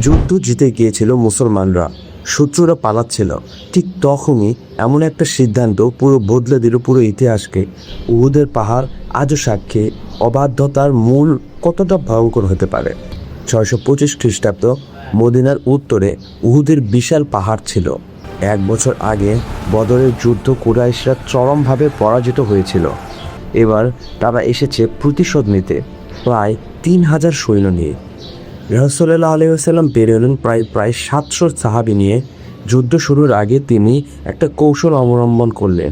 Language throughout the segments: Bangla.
যুদ্ধ জিতে গিয়েছিল মুসলমানরা, শত্রুরা পালাচ্ছিল। ঠিক তখনই এমন একটা সিদ্ধান্ত পুরো বদলে দিল পুরো ইতিহাসকে। উহুদের পাহাড় আজও সাক্ষী অবাধ্যতার মূল কতটা ভয়ঙ্কর হতে পারে। 625 খ্রিস্টাব্দ, মদিনার উত্তরে উহুদের বিশাল পাহাড় ছিল। 1 বছর আগে বদরের যুদ্ধ কুরাইশরা চরমভাবে পরাজিত হয়েছিল। এবার তারা এসেছে প্রতিশোধ নিতে, প্রায় 3000 সৈন্য নিয়ে। রাসূলুল্লাহ আলাইহি ওয়াসাল্লাম বেরোলেন প্রায় 700 সাহাবী নিয়ে। যুদ্ধ শুরুর আগে তিনি একটা কৌশল অবলম্বন করলেন।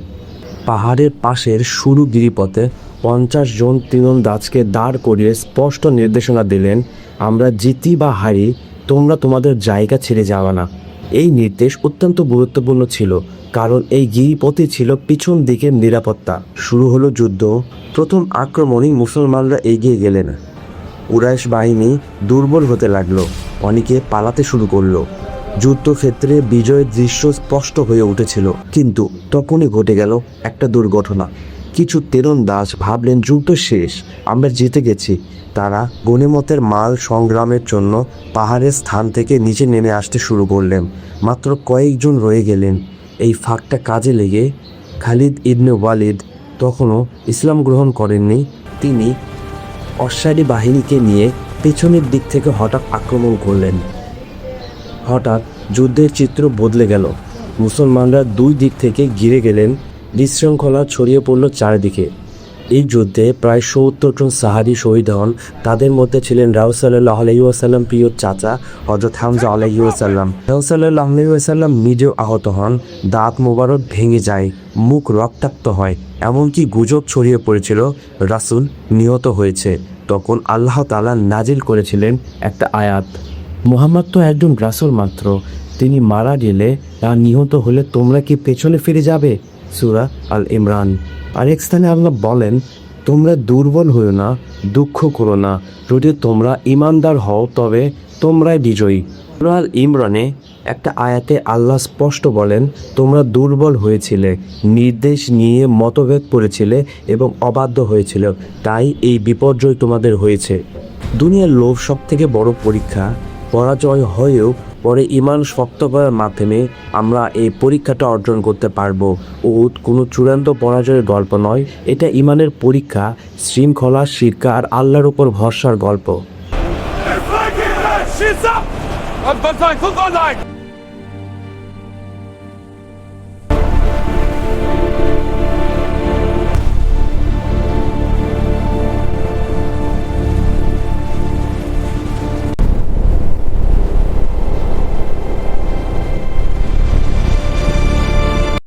পাহাড়ের পাশের সরু গিরিপথে 50 জন তীরন্দাজকে দাঁড় করিয়ে স্পষ্ট নির্দেশনা দিলেন, আমরা জিতি বা হারি, তোমরা তোমাদের জায়গা ছেড়ে যাওয়া না। এই নির্দেশ অত্যন্ত গুরুত্বপূর্ণ ছিল, কারণ এই গিরিপথই ছিল পিছন দিকের নিরাপত্তা। শুরু হলো যুদ্ধ। প্রথম আক্রমণেই মুসলমানরা এগিয়ে গেলেন। কুরাইশ বাহিনী দুর্বল হতে লাগলো, অনেকে পালাতে শুরু করলো। যুদ্ধক্ষেত্রে বিজয়ের দৃশ্য স্পষ্ট হয়ে উঠেছিল। কিন্তু তখনই ঘটে গেল একটা দুর্ঘটনা। কিছু তীরন্দাজ ভাবলেন যুদ্ধ শেষ, আমরা জিতে গেছি। তারা গনিমতের মাল সংগ্রামের জন্য পাহাড়ের স্থান থেকে নিচে নেমে আসতে শুরু করলেন। মাত্র কয়েকজন রয়ে গেলেন। এই ফাঁকটা কাজে লেগে খালিদ ইবনে ওয়ালিদ তখনও ইসলাম গ্রহণ করেননি। তিনি অশ্বারী বাহিনীকে নিয়ে পেছনের দিক থেকে হঠাৎ আক্রমণ করলেন। হঠাৎ যুদ্ধের চিত্র বদলে গেল। মুসলমানরা দুই দিক থেকে ঘিরে গেলেন। বিশৃঙ্খলা ছড়িয়ে পড়ল চারিদিকে। এই যুদ্ধে প্রায় 70 জন সাহাবী শহীদ হন। তাদের মধ্যে ছিলেন রাসূলুল্লাহ আলাইহি ওয়াসাল্লাম প্রিয় চাচা হযরত হামজা আলাইহি ওয়াসাল্লাম। রাসূলুল্লাহ আলাইহি ওয়াসাল্লাম নিজেও আহত হন, দাঁত মোবারক ভেঙে যায়, মুখ রক্তাক্ত হয়, এমনকি গুজব ছড়িয়ে পড়েছিল রাসূল নিহত হয়েছে। তখন আল্লাহ তাআলা নাজিল করেছিলেন একটা আয়াত, মুহাম্মদ তো একজন রাসূল মাত্র, তিনি মারা গেলে বা নিহত হলে তোমরা কি পেছনে ফিরে যাবে? সূরা আল ইমরান। আরেক স্থানে আল্লাহ বলেন, তোমরা দুর্বল হও না, দুঃখ করো না, যদি তোমরা ঈমানদার হও তবে তোমরাই বিজয়ী। সূরা আল ইমরানে একটা আয়াতে আল্লাহ স্পষ্ট বলেন, তোমরা দুর্বল হয়েছিলে, নির্দেশ নিয়ে মতভেদ করেছিলে এবং অবাধ্য হয়েছিল, তাই এই বিপর্যয় তোমাদের হয়েছে। দুনিয়ার লোভ সব থেকে বড় পরীক্ষা। পরাজয় হয়েও পরে ঈমান শক্ত করার মাধ্যমে আমরা এই পরীক্ষাটা অর্জন করতে পারবো। উহুদ কোনো চূড়ান্ত পরাজয়ের গল্প নয়, এটা ঈমানের পরীক্ষা, শৃঙ্খলা, শিরকা আর আল্লাহর উপর ভরসার গল্প।